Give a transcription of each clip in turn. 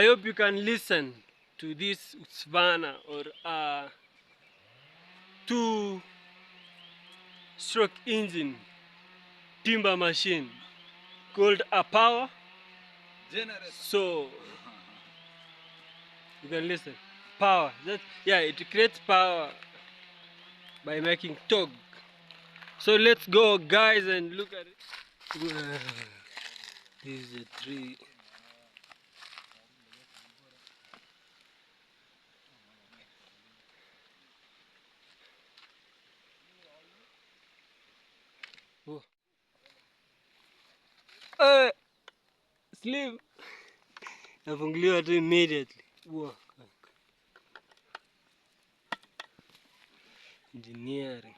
I hope you can listen to this Husqvarna or 2-stroke engine timber machine called a power generator. So you can listen. Power. It creates power by making torque. So let's go, guys, and look at it. This is a tree. Oh. Sleep. Nafunguliwa tu immediately. Wow. Engineering.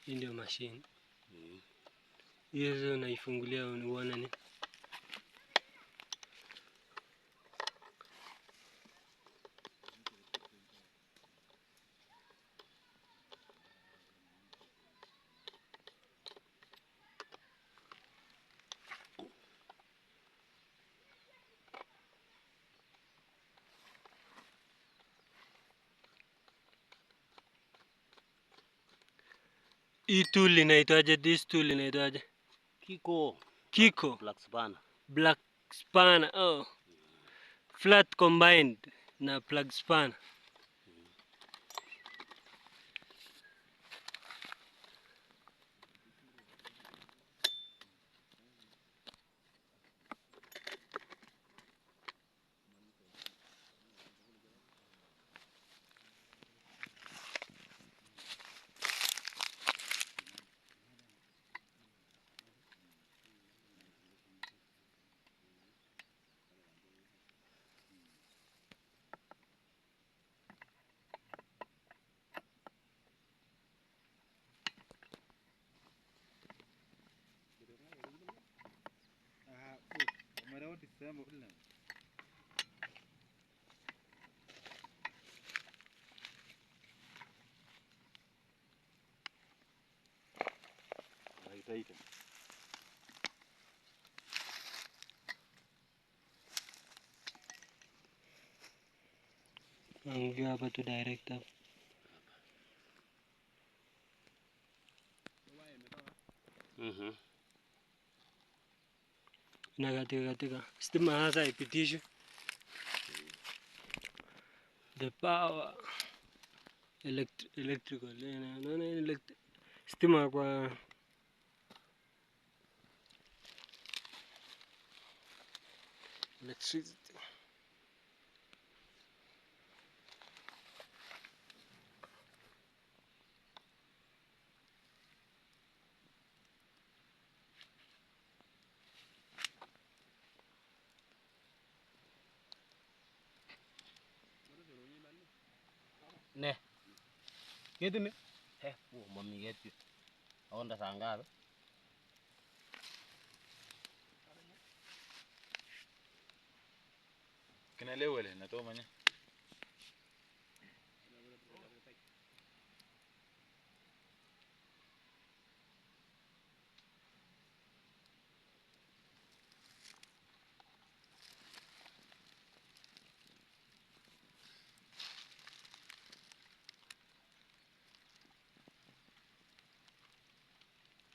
Hii ndio machine. Hiyo unaifungulia uone ni. Hii tool inaitwaje? This tool inaitwaje? Kiko. Black spanner. Oh. Flat combined na plug spanner. Naingia hapa tu direct hapa. Na katika stima hasa ipitishwe. The power electrical stima kwa electricity. Ne. Ketu ni? Mami ketu. Aonda saa ngapi? Kinaelewa ile natoa manya.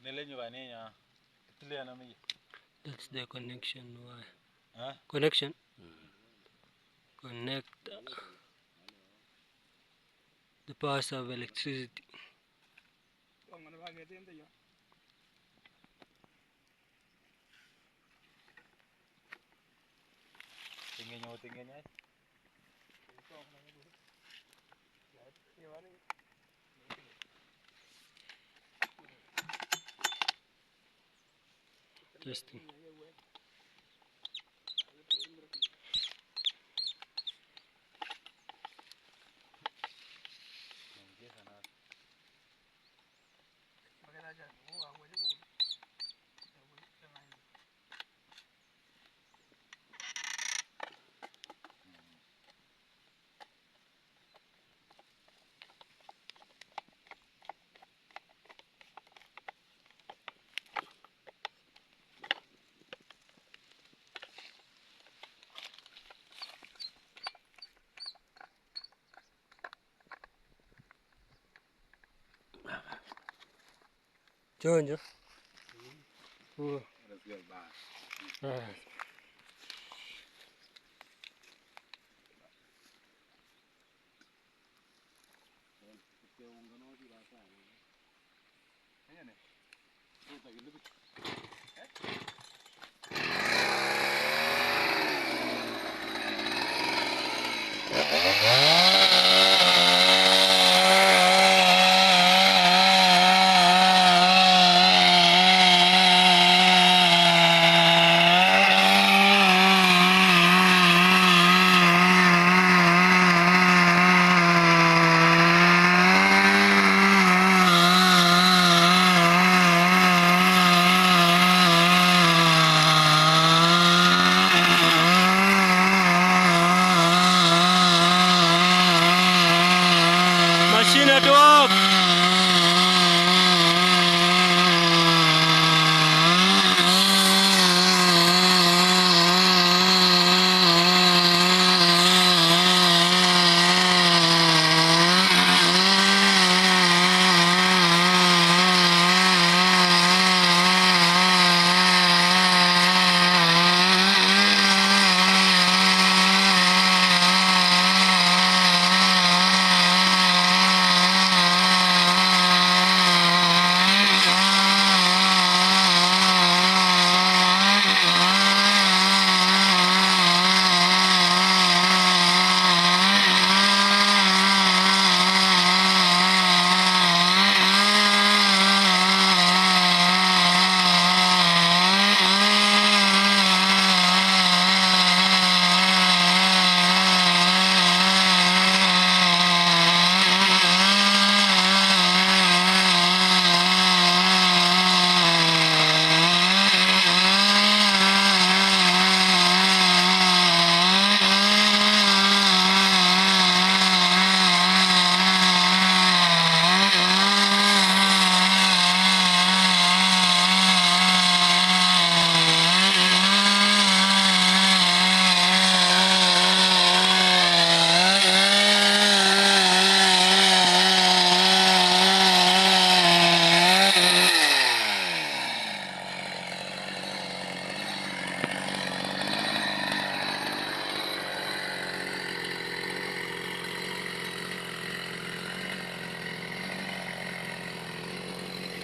Nilenyo banenya. Tulia na mimi. That's the connection wire. Huh? Connection. Connect the power of electricity. Tingenya. Testing. Chonjo. Ah. Machine at work.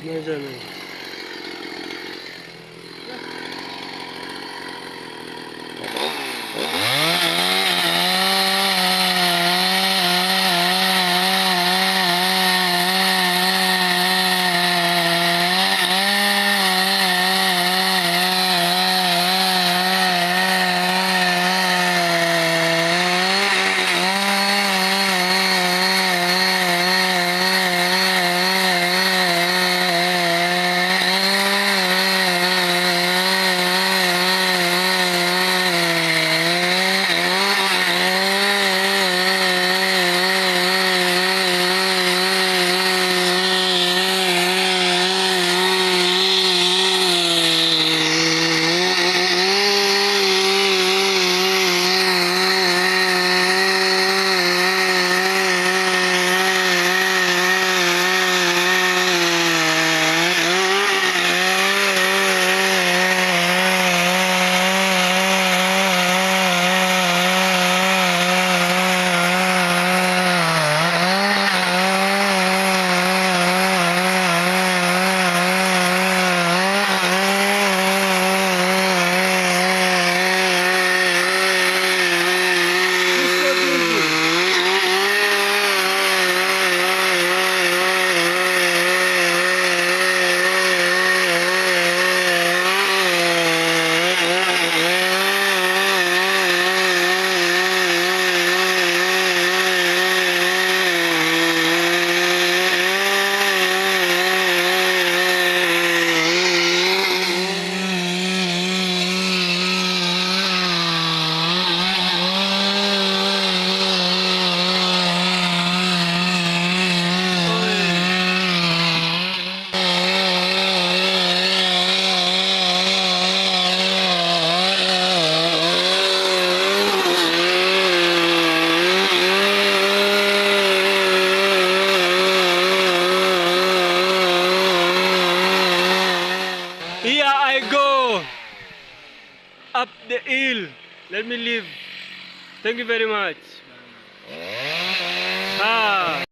Measurement. up the hill. Let me leave. Thank you very much. Ah,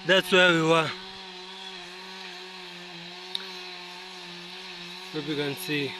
that's where we were. Hope you can see.